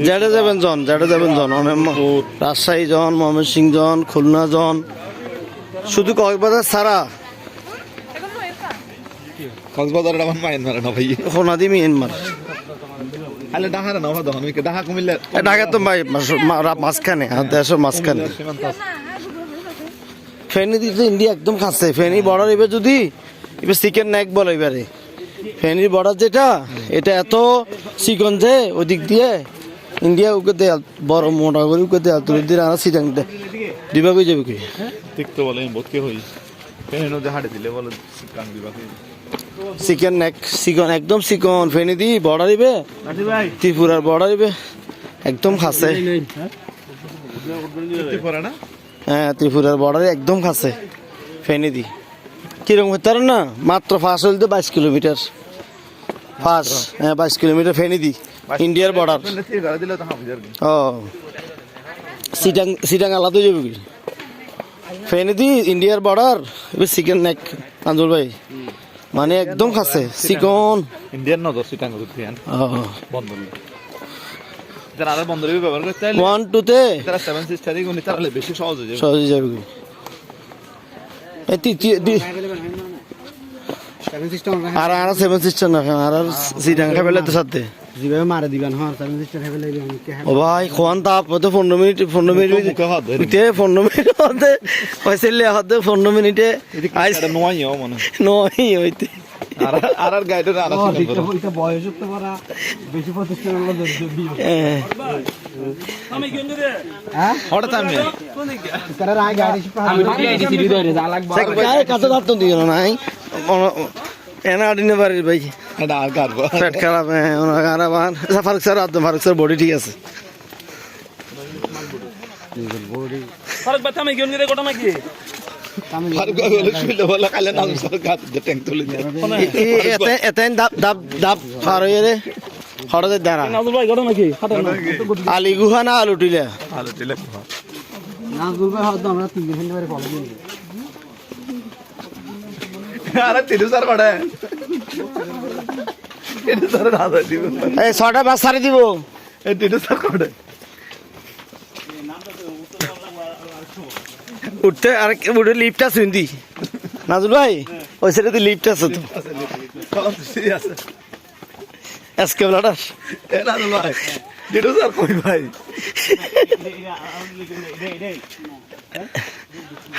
যেটা যাবেন জন রাজশাহী জন, ময়মনসিংহ জন, খুলনা জন, শুধু কক্সবাজার ছাড়া কক্সবাজার মায়ানমার না ভাই, সোনাদি মিয়ানমার। ঢাকা তো ভাই মাঝখানে, দেশের মাঝখানে। ফেনী দিতে ইন্ডিয়া একদম খাচ্ছে। ফেনী বর্ডার এবার যদি এবার চিকেন নেক বলে, এবারে ফেনীর বর্ডার যেটা, এটা এত চিকন যে ওদিক দিয়ে ইন্ডিয়া ওকে দেয়াল বড় মোটা করে ওকে দেয়াল তুলে দিয়ে আর চিকেন দিবা কই যাবে কি দেখতে বলে বোধকে হই ফেনী নদী হাটে দিলে বলে চিকেন নেক, চিকন একদম চিকন। ফেনী দি বর্ডার ইবে ত্রিপুরার বর্ডার ইবে একদম খাচ্ছে। হ্যাঁ, ত্রিপুরার বর্ডারে একদম খাচ্ছে ফেনী দি। কিরকম হতে পারে না, মাত্র ফাঁস হইলে 22 কিলোমিটার ফাঁস। হ্যাঁ, 22 কিলোমিটার ফেনী দি ইন্ডিয়ার বর্ডার। ও সিটাং আলাদা যাবে কি ফেনী দি ইন্ডিয়ার বর্ডার। এবার চিকেন নেক আঞ্জুল ভাই মানে একদম খাচ্ছে চিকন। ইন্ডিয়ান নজর সিটাং বন্দর যারা বন্দর ব্যবহার করতে 1 2 তে তারা 7 সিস্টার গুনি তারা বেশি সহজ হয়ে যাবে, সহজে যাবে কি আর 7 সিস্টার না আর সিটাং খাবেলে তো সাথে যেভাবে মারা দিবেন। হ্যাঁ, 7 সিস্টার খাবেলে ও ভাই কোন তাপ তো 15 মিনিট 15 মিনিট হতে পয়সালে হতে 15 মিনিটে আইস নয়ও মনে নয় হইতে আর গাইডের আর এটা বয়স হতে পারা বেশি প্রতিষ্ঠান হলো আমি কেন রে হ্যাঁ হঠাৎ আমি তারা রায় গাড়ি আমি আইডি সিডি ধরে যা লাগবে কাই কত দাঁত দিও নাই এনা আডিনে পারি ভাই এটা আর কাটবো পেট খারাপ। হ্যাঁ, ওনার ফারুক স্যার বডি ঠিক আছে। ফারুক বাচ্চা আমি কেন রে গোটা নাকি ফারুক বলে শুইলে বলে কালে নাম সর গাত দে ট্যাঙ্ক তুলে দে এতে দাব দাব ফার হয়ে রে হঠাৎ দাঁড়া নাজুল ভাই গোটা নাকি আলি গুহা না আলু টিলা নাজুল ভাই হয়তো আমরা 3 দিন ধরে ফলো দিই। আরে তিরু স্যার বড় এটা স্যার রাজা দিব এই 6টা বাস সারি দিব। এই তিরু স্যার কোড়ে উঠতে আর উঠে লিফট আছে হিন্দি নাজুল ভাই ওই সাইডে লিফট আছে তো সিরিয়াস আজকে ব্লাডার এ নাজুল ভাই তিরু স্যার কই ভাই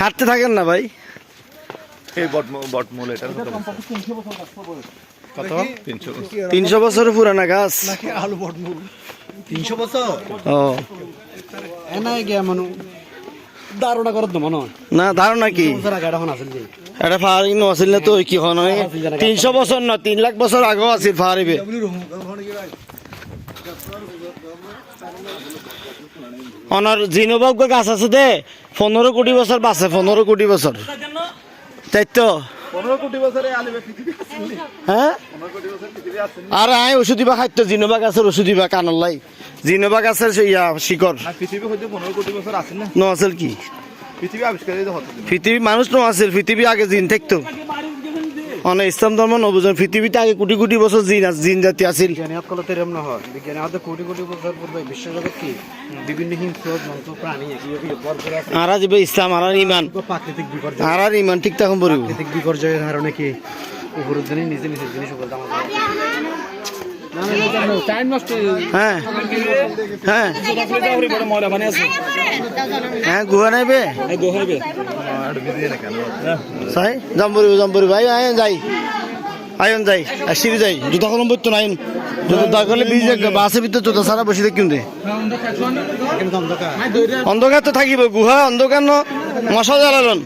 হাঁটতে থাকেন না ভাই। এই বটমূল এটা কত 300 বছর পুরানা গাছ নাকি আলু বটমূল 300 বছর। ও এনা গিয়া মানু দারোটা করত মনে না ধারণা কি গাড়া হন আছে এটা ফারিং নছিল না তো কি হন 300 বছর না 3 লাখ বছর আগেও আছিল ফারিবে। অনার জিনোবাগ গাছ আছে দে 15 কোটি বছর বাঁচে, 15 কোটি বছর তাই তো 15 কোটি বছরে আলিবে পৃথিবী আছে। হ্যাঁ 15 কোটি বছর পৃথিবী আছে আর আই ওষুধ দিবা খাইতো জিনোবাগ গাছের ওষুধ দিবা কানলাই জিনোবাগ গাছের ইয়া শিকড় না পৃথিবী হইতে 15 কোটি বছর আছে না ন আছিল কি পৃথিবী আবিষ্কারিত হতো পৃথিবী মানুষ ন আছিল পৃথিবী আগে জিন থাকতো। অনেক ইসলাম ধর্ম নবুঝন পৃথিবীতে আগে কোটি কোটি বছর জিন জাতি আছিল। বিজ্ঞানীত কলতে এরম না হয়, বিজ্ঞানীত কোটি কোটি বছর পূর্বে বিশ্বজগৎ কি বিভিন্ন হিংস্র জন্তু প্রাণী আর যে ইসলাম আর ইমান প্রাকৃতিক বিপর্যয় আর ইমান ঠিক তখন পড়িব। প্রাকৃতিক বিপর্যয়ের কারণে কি উপরের দিনে নিচে নিচের জিনিস উপর দাম হ্যাঁ হ্যাঁ হ্যাঁ গুহা নাইবে চাই জম্বরি ভাই আয়ন যাই আর সিঁড়ি যাই জুতা কলম বলতো না জুতা দরকার হলে বীজ বাসের ভিতরে জুতা সারা বসে দেখুন রে অন্ধকার তো থাকিব গুহা অন্ধকার ন মশা জ্বালালন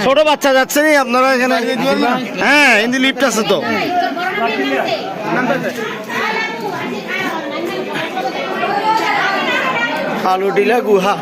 ছোট বাচ্চা যাচ্ছে নি আপনারা এখানে। হ্যাঁ হিন্দি লিফট আছে তো আলু টিলা গুহা।